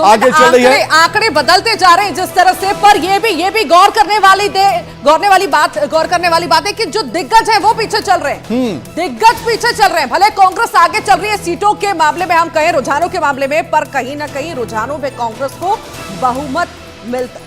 आगे चल रही है। आंकड़े बदलते जा रहे हैं जिस तरह से, पर ये भी गौर करने वाली बात है कि जो दिग्गज है वो पीछे चल रहे हैं। दिग्गज पीछे चल रहे हैं, भले कांग्रेस आगे चल रही है सीटों के मामले में, हम कहें रुझानों के मामले में, पर कहीं ना कहीं रुझानों में कांग्रेस को बहुमत मिलता,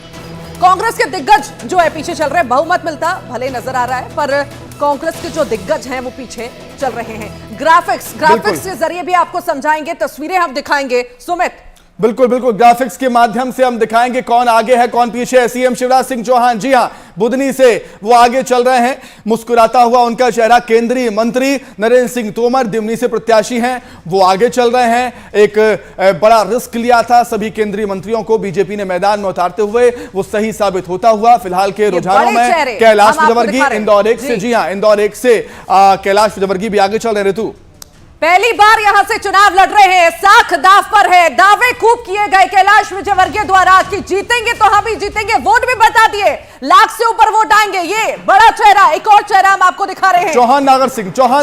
कांग्रेस के दिग्गज जो है पीछे चल रहे हैं, बहुमत मिलता भले नजर आ रहा है, पर कांग्रेस के जो दिग्गज हैं वो पीछे चल रहे हैं। ग्राफिक्स के जरिए भी आपको समझाएंगे, तस्वीरें हम दिखाएंगे। सुमित, बिल्कुल ग्राफिक्स के माध्यम से हम दिखाएंगे कौन आगे है कौन पीछे है। सीएम शिवराज सिंह चौहान, जी हां, बुधनी से वो आगे चल रहे हैं, मुस्कुराता हुआ उनका चेहरा। केंद्रीय मंत्री नरेंद्र सिंह तोमर दिमनी से प्रत्याशी हैं, वो आगे चल रहे हैं। एक बड़ा रिस्क लिया था सभी केंद्रीय मंत्रियों को बीजेपी ने मैदान में उतारते हुए, वो सही साबित होता हुआ। फिलहाल के रुझानों में कैलाश विजयवर्गीय इंदौर 1 से, जी हां, इंदौर 1 से कैलाश विजयवर्गीय भी आगे चल रहे हैं। ऋतु, पहली बार यहां से चुनाव लड़ रहे हैं, साख दाव पर है, दावे खूब किए गए कैलाश विजयवर्गीय द्वारा कि जीतेंगे तो हम ही जीतेंगे, वोट भी बता दिए, लाख से ऊपर वोट आएंगे। ये बड़ा चेहरा, एक और चेहरा हम आपको दिखा रहे हैं। चौहान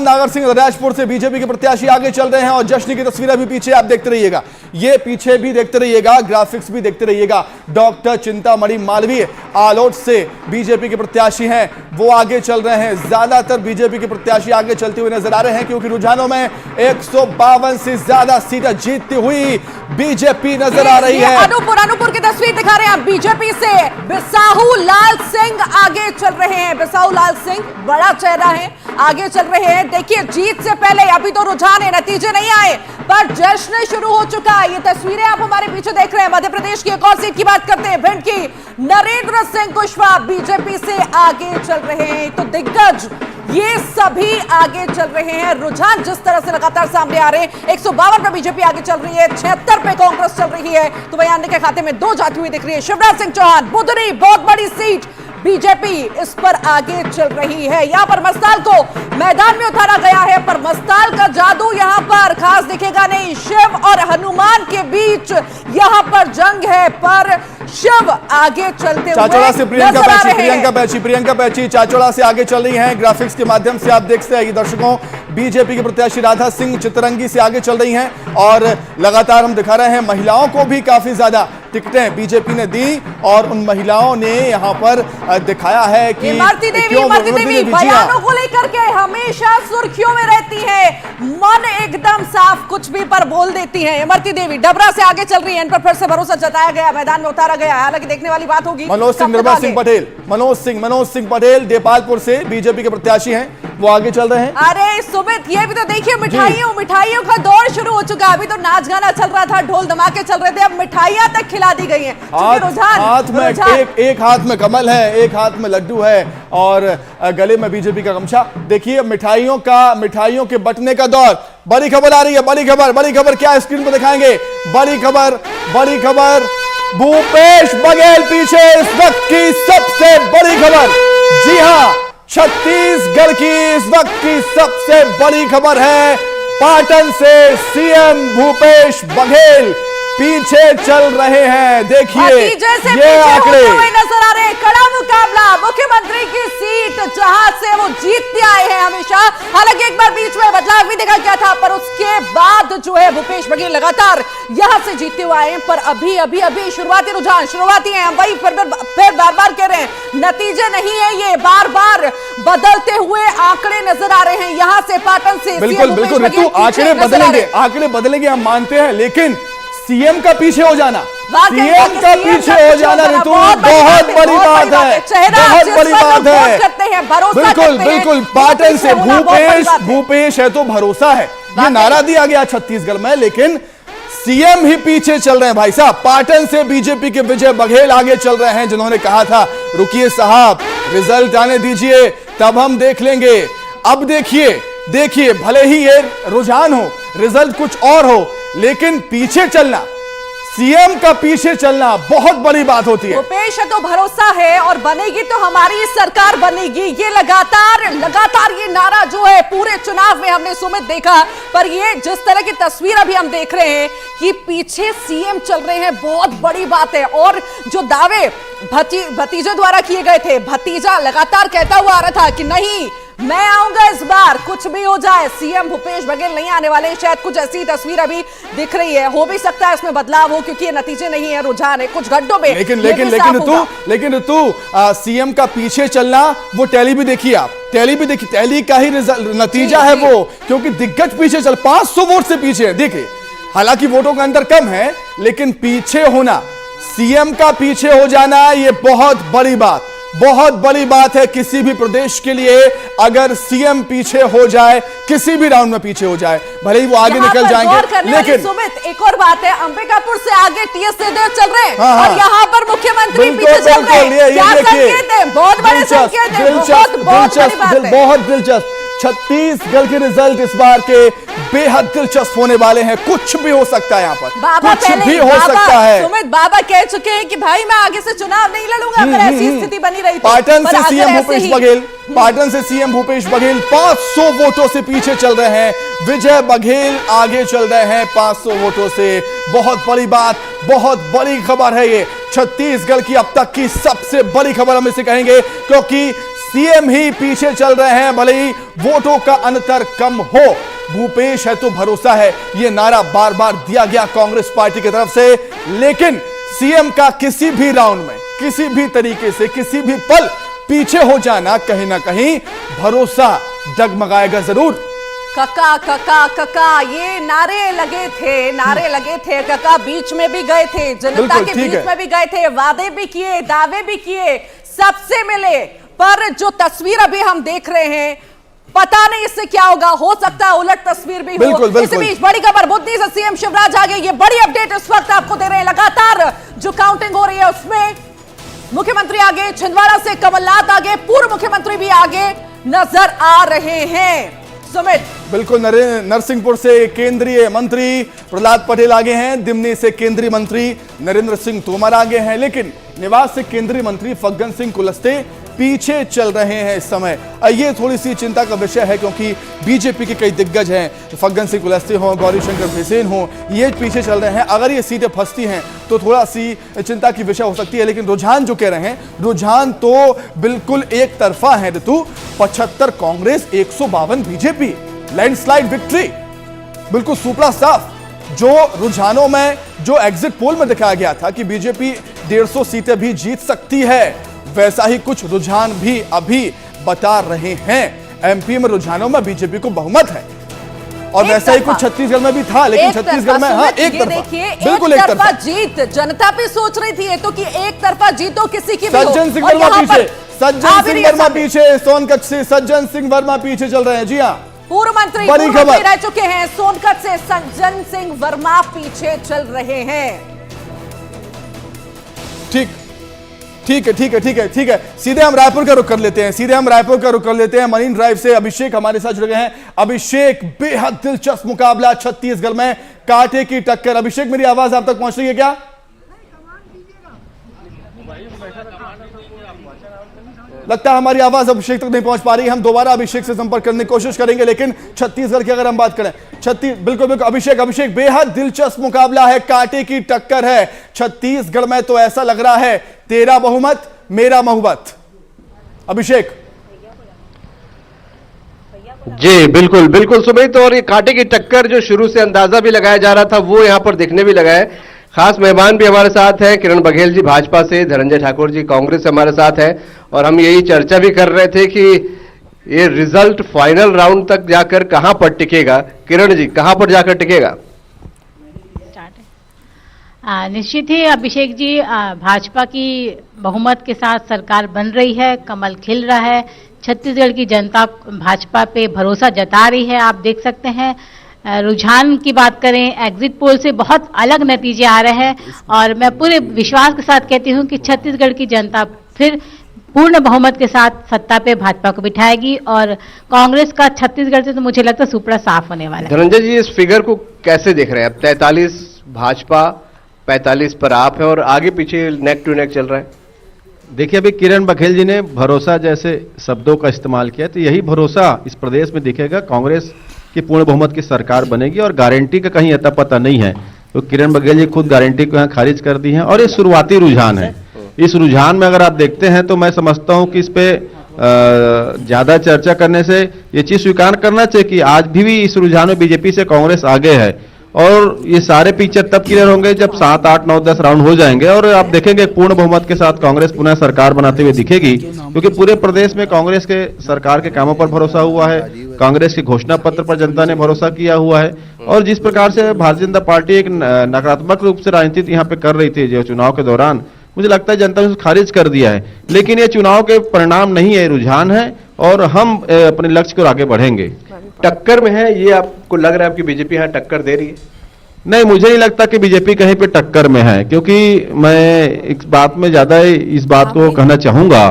नागर सिंह राजपुर से बीजेपी के प्रत्याशी आगे चल रहे हैं, और जश्न की तस्वीरें भी पीछे आप देखते रहिएगा, ये पीछे भी देखते रहिएगा, ग्राफिक्स भी देखते रहिएगा। डॉक्टर चिंतामणि मालवीय आलोट से बीजेपी के प्रत्याशी हैं, वो आगे चल रहे हैं। ज्यादातर बीजेपी के प्रत्याशी आगे चलते हुए नजर आ रहे हैं, क्योंकि रुझानों में 152 से ज्यादा सीटें जीतती हुई बीजेपी नजर आ रही है। अनूपपुर की तस्वीर दिखा रहे हैं आप, बीजेपी से बिसाहू लाल सिंह आगे चल रहे हैं। बिसाहू लाल सिंह बड़ा चेहरा है, आगे चल रहे हैं। देखिए, जीत से पहले अभी तो रुझान है, नतीजे नहीं आए, पर जश्न शुरू हो चुका है। ये तस्वीरें आप हमारे पीछे देख रहे हैं। मध्य प्रदेश की एक और सीट की बात करते हैं, भिंड की। नरेंद्र सिंह कुशवाहा बीजेपी से आगे चल रहे हैं, तो दिग्गज ये सभी आगे चल रहे हैं। रुझान जिस तरह से लगातार सामने आ रहे हैं, 152 पे बीजेपी आगे चल रही है, 76 पे कांग्रेस चल रही है, तो बयान के खाते में 2 जाती हुई दिख रही है। शिवराज सिंह चौहान, बुधनी, बहुत बड़ी सीट, बीजेपी इस पर आगे चल रही है। यहां पर मस्ताल को मैदान में उतारा गया है, पर मस्ताल का जादू यहां पर खास दिखेगा नहीं। शिव और हनुमान के बीच यहां पर जंग है, पर शिव आगे चलते चाचौड़ा से प्रियंका पैची चाचौड़ा से आगे चल रही हैं। ग्राफिक्स के माध्यम से आप देख सकते हैं दर्शकों, बीजेपी के प्रत्याशी राधा सिंह चितरंगी से आगे चल रही हैं, और लगातार हम दिखा रहे हैं महिलाओं को भी काफी ज्यादा टिकटें बीजेपी ने दी, और उन महिलाओं ने यहां पर दिखाया है कि इमरती देवी बयानों को लेकर के हमेशा सुर्खियों में रहती है, मन एकदम साफ, कुछ भी पर बोल देती हैं। इमरती देवी डबरा से आगे चल रही है, इन पर फिर से भरोसा जताया गया, मैदान में उतारा गया। हालांकि देखने वाली बात होगी। मनोज सिंह पटेल देपालपुर से बीजेपी के प्रत्याशी हैं, वो आगे चल रहे हैं। अरे सुमित, ये भी तो देखिए, मिठाइयों का दौर शुरू हो चुका है। अभी तो नाच गाना चल रहा था, ढोल धमाके चल रहे थे, अब मिठाइयां तक खिला दी गई हैं। हाथ में एक हाथ में कमल है, एक हाथ में लड्डू है और गले में बीजेपी का गमछा। देखिए मिठाइयों के बंटने का दौर। बड़ी खबर आ रही है, बड़ी खबर क्या स्क्रीन पर दिखाएंगे। बड़ी खबर भूपेश बघेल पीछे, इस वक्त की सबसे बड़ी खबर। जी हां, छत्तीसगढ़ की इस वक्त की सबसे बड़ी खबर है। पाटन से सीएम भूपेश बघेल पीछे चल रहे हैं। देखिए ये आंकड़े नजर आ रहे हैं। कड़ा मुकाबला, मुख्यमंत्री की सीट जहां से वो जीतते आए हैं हमेशा। हालांकि एक बार बीच में बदलाव भी देखा गया था, पर उसके बाद जो है भूपेश बघेल लगातार यहां से जीतते हुए आए हैं। पर अभी शुरुआती रुझान शुरुआती है, वही फिर बार कह रहे हैं, नतीजे नहीं है ये, बार बदलते हुए आंकड़े नजर आ रहे हैं। यहां से पाटन से बिल्कुल ऋतु, आंकड़े बदलेंगे हम मानते हैं, लेकिन सीएम का पीछे हो जाना ऋतु बहुत बड़ी बात है। बिल्कुल पाटन से भूपेश है तो भरोसा है, ये नारा दिया गया छत्तीसगढ़ में, लेकिन सीएम ही पीछे चल रहे हैं भाई साहब। पाटन से बीजेपी के विजय बघेल आगे चल रहे हैं, जिन्होंने कहा था रुकिए साहब, रिजल्ट आने दीजिए तब हम देख लेंगे। अब देखिए भले ही ये रुझान हो, रिजल्ट कुछ और हो, लेकिन पीछे चलना, सीएम का पीछे चलना बहुत बड़ी बात होती है। भूपेश तो भरोसा है और बनेगी तो हमारी सरकार बनेगी, ये लगातार ये नारा जो है पूरे चुनाव में हमने सुमित देखा। पर ये जिस तरह की तस्वीर अभी हम देख रहे हैं कि पीछे सीएम चल रहे हैं, बहुत बड़ी बात है। और जो दावे भतीजे द्वारा किए गए थे, भतीजा लगातार कहता हुआ आ रहा था कि नहीं मैं आऊंगा इस बार, कुछ भी हो जाए सीएम भूपेश बघेल नहीं आने वाले। शायद कुछ ऐसी तस्वीर अभी दिख रही है, हो भी सकता है इसमें बदलाव हो, क्योंकि ये नतीजे नहीं है, रुझान है कुछ गड्ढों में। लेकिन ऋतु सीएम का पीछे चलना, वो टैली भी देखिए आप, टैली का ही नतीजा है वो, क्योंकि दिग्गज पीछे चल 500 वोट से पीछे है। देखिए हालांकि वोटों का अंतर कम है, लेकिन पीछे होना, सीएम का पीछे हो जाना, ये बहुत बड़ी बात है किसी भी प्रदेश के लिए। अगर सीएम पीछे हो जाए, किसी भी राउंड में पीछे हो जाए, भले ही वो आगे निकल जाएंगे, लेकिन सुमित एक और बात है, अंबिकापुर से आगे टीएस सिंहदेव चल रहे हैं और यहाँ पर मुख्यमंत्री पीछे चल रहे हैं। क्या संकेत है? बहुत बड़े संकेत है, बहुत दिलचस्प। छत्तीसगढ़ के रिजल्ट इस बार के बेहद दिलचस्प होने वाले हैं। कुछ भी हो सकता है यहाँ पर, कुछ भी हो सकता है। सुमित बाबा कह चुके हैं कि भाई मैं आगे से चुनाव नहीं लड़ूंगा अगर ऐसी स्थिति बनी रही तो। पाटन से सीएम भूपेश बघेल 500 वोटों से पीछे चल रहे हैं, विजय बघेल आगे चल रहे हैं 500 वोटों से। बहुत बड़ी बात, बहुत बड़ी खबर है ये, छत्तीसगढ़ की अब तक की सबसे बड़ी खबर हम इसे कहेंगे, क्योंकि सीएम ही पीछे चल रहे हैं, भले ही वोटों का अंतर कम हो। भूपेश है तो भरोसा है, ये नारा बार बार दिया गया कांग्रेस पार्टी की तरफ से, लेकिन सीएम का किसी भी राउंड में, किसी भी तरीके से, किसी भी पल पीछे हो जाना, कहीं ना कहीं भरोसा डगमगाएगा जरूर। कका ये नारे लगे थे कका, बीच में भी गए थे, जनता के बीच में भी गए थे, वादे भी किए, दावे भी किए, सबसे मिले। पर जो तस्वीर अभी हम देख रहे हैं, पता नहीं इससे क्या होगा, हो सकता है उलट तस्वीर भी हो। इस बीच बड़ी खबर, बुद्धि से सीएम शिवराज आगे, ये बड़ी अपडेट इस वक्त आपको दे रहे हैं। लगातार जो काउंटिंग हो रही है उसमें मुख्यमंत्री आगे, छिंदवाड़ा से कमलनाथ आगे, पूर्व मुख्यमंत्री भी आगे नजर आ रहे हैं। सुमित बिल्कुल, नरसिंहपुर से केंद्रीय मंत्री प्रहलाद पटेल आगे हैं, दिमनी से केंद्रीय मंत्री नरेंद्र सिंह तोमर आगे हैं, लेकिन निवास से केंद्रीय मंत्री फग्गन सिंह कुलस्ते पीछे चल रहे हैं इस समय। ये थोड़ी सी चिंता का विषय है, क्योंकि बीजेपी के कई दिग्गज हैं, फग्गन सिंह कुलस्ते हो, गौरीशंकर बिसेन हो, ये पीछे चल रहे हैं। अगर ये सीटें फंसती हैं तो थोड़ा सी चिंता की विषय हो सकती है, लेकिन रुझान जो कह रहे हैं, रुझान तो बिल्कुल एक तरफा है ऋतु। 75 कांग्रेस, 152 बीजेपी, लैंडस्लाइड विक्ट्री, बिल्कुल सुपड़ा साफ। जो रुझानों में, जो एग्जिट पोल में दिखाया गया था कि बीजेपी 150 सीटें भी जीत सकती है, वैसा ही कुछ रुझान भी अभी बता रहे हैं। एमपी में रुझानों में बीजेपी को बहुमत है, और वैसा ही कुछ छत्तीसगढ़ में भी था, लेकिन छत्तीसगढ़ में हाँ एक तरफा, बिल्कुल एक तरफा जीत जनता भी सोच रही थी ये तो कि एक तरफा जीतो किसी की भी हो। सज्जन सिंह वर्मा पीछे, सज्जन सिंह वर्मा पीछे, सोनकच्छ से सज्जन सिंह वर्मा पीछे चल रहे हैं। जी हाँ, पूर्व मंत्री रह चुके हैं, सोनकच्छ से सज्जन सिंह वर्मा पीछे चल रहे हैं। ठीक है। सीधे हम रायपुर का रुख कर लेते हैं। मरीन ड्राइव से अभिषेक हमारे साथ जुड़ गए हैं। अभिषेक, बेहद दिलचस्प मुकाबला छत्तीसगढ़ में, कांटे की टक्कर। अभिषेक, मेरी आवाज आप तक पहुंच रही है क्या? लगता है हमारी आवाज अभिषेक तक नहीं पहुंच पा रही। हम दोबारा अभिषेक से संपर्क करने की कोशिश करेंगे, लेकिन छत्तीसगढ़ की अगर हम बात करें, बिल्कुल अभिषेक, बेहद दिलचस्प मुकाबला है, कांटे की टक्कर है छत्तीसगढ़ में। तो ऐसा लग रहा है तेरा बहुमत मेरा मोहब्बत। अभिषेक जी बिल्कुल सुमित, और ये कांटे की टक्कर जो शुरू से अंदाजा भी लगाया जा रहा था वो यहां पर दिखने भी लगा है। खास मेहमान भी हमारे साथ हैं, किरण बघेल जी भाजपा से, धनंजय ठाकुर जी कांग्रेस से हमारे साथ हैं, और हम यही चर्चा भी कर रहे थे कि ये रिजल्ट फाइनल राउंड तक जाकर कहां पर टिकेगा। किरण जी, कहां पर जाकर टिकेगा? निश्चित ही अभिषेक जी, भाजपा की बहुमत के साथ सरकार बन रही है, कमल खिल रहा है, छत्तीसगढ़ की जनता भाजपा पे भरोसा जता रही है। आप देख सकते हैं रुझान की बात करें, एग्जिट पोल से बहुत अलग नतीजे आ रहे हैं, और मैं पूरे विश्वास के साथ कहती हूं कि छत्तीसगढ़ की जनता फिर पूर्ण बहुमत के साथ सत्ता पे भाजपा को बिठाएगी, और कांग्रेस का छत्तीसगढ़ से तो मुझे लगता है सुपड़ा साफ होने वाला है। धनंजय जी, इस फिगर को कैसे देख रहे हैं? अब 43 भाजपा, 45 पर आप है, और आगे पीछे नेक टू नेक चल रहा है। देखिए, अभी किरण बघेल जी ने भरोसा जैसे शब्दों का इस्तेमाल किया, तो यही भरोसा इस प्रदेश में दिखेगा। कांग्रेस की पूर्ण बहुमत की सरकार बनेगी, और गारंटी का कहीं अता पता नहीं है, तो किरण बघेल जी खुद गारंटी को यहाँ खारिज कर दी है। और ये शुरुआती रुझान है। इस रुझान में अगर आप देखते हैं तो मैं समझता हूं कि इस पे ज्यादा चर्चा करने से ये चीज स्वीकार करना चाहिए कि आज भी इस रुझान में बीजेपी से कांग्रेस आगे है, और ये सारे पिक्चर तब क्लियर होंगे जब 7, 8, 9, 10 राउंड हो जाएंगे, और आप देखेंगे पूर्ण बहुमत के साथ कांग्रेस पुनः सरकार बनाते हुए दिखेगी, क्योंकि पूरे प्रदेश में कांग्रेस के सरकार के कामों पर भरोसा हुआ है, कांग्रेस के घोषणा पत्र पर जनता ने भरोसा किया हुआ है। और जिस प्रकार से भारतीय जनता पार्टी एक नकारात्मक रूप से राजनीति यहाँ पे कर रही थी जो चुनाव के दौरान, मुझे लगता है जनता ने खारिज कर दिया है। लेकिन ये चुनाव के परिणाम नहीं है, रुझान है, और हम अपने लक्ष्य को आगे बढ़ेंगे। टक्कर में है, ये आपको लग रहा है कि बीजेपी यहाँ टक्कर दे रही है? नहीं, मुझे नहीं लगता कि बीजेपी कहीं पे टक्कर में है, क्योंकि मैं इस बात में ज्यादा इस बात को कहना चाहूंगा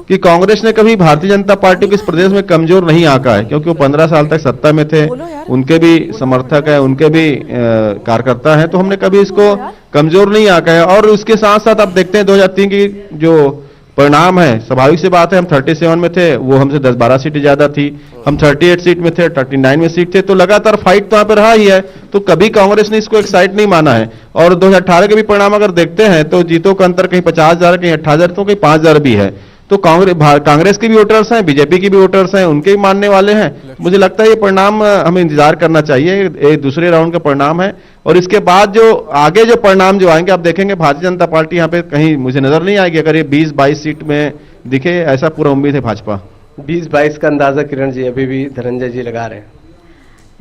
कि कांग्रेस ने कभी भारतीय जनता पार्टी को इस प्रदेश में कमजोर नहीं आंका है, क्योंकि वो 15 साल तक सत्ता में थे, उनके भी समर्थक है, उनके भी कार्यकर्ता हैं, तो हमने कभी इसको कमजोर नहीं आंका है। और उसके साथ साथ आप देखते हैं 2003 की जो परिणाम है, स्वाभाविक सी बात है, हम 37 में थे, वो हमसे 10-12 सीटें ज्यादा थी, हम 38 सीट में थे, 39 में सीट थे, तो लगातार फाइट तो यहाँ पे रहा ही है। तो कभी कांग्रेस ने इसको एक्साइट नहीं माना है। और 2018 के भी परिणाम अगर देखते हैं तो जीतों का अंतर कहीं 50,000, कहीं 28,000, तो कहीं 5,000 भी है। तो कांग्रेस के भी वोटर्स हैं, बीजेपी के भी वोटर्स हैं, उनके भी मानने वाले हैं। मुझे लगता है ये परिणाम हमें इंतजार करना चाहिए, ये दूसरे राउंड का परिणाम है, और इसके बाद जो आगे जो परिणाम जो आएंगे आप देखेंगे भारतीय जनता पार्टी यहाँ पे कहीं मुझे नजर नहीं आएगी। अगर ये 20-22 सीट में दिखे, ऐसा पूरा उम्मीद है भाजपा। 20-22 का अंदाजा किरण जी अभी भी धनंजय जी लगा रहे हैं?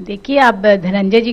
देखिए, अब धनंजय जी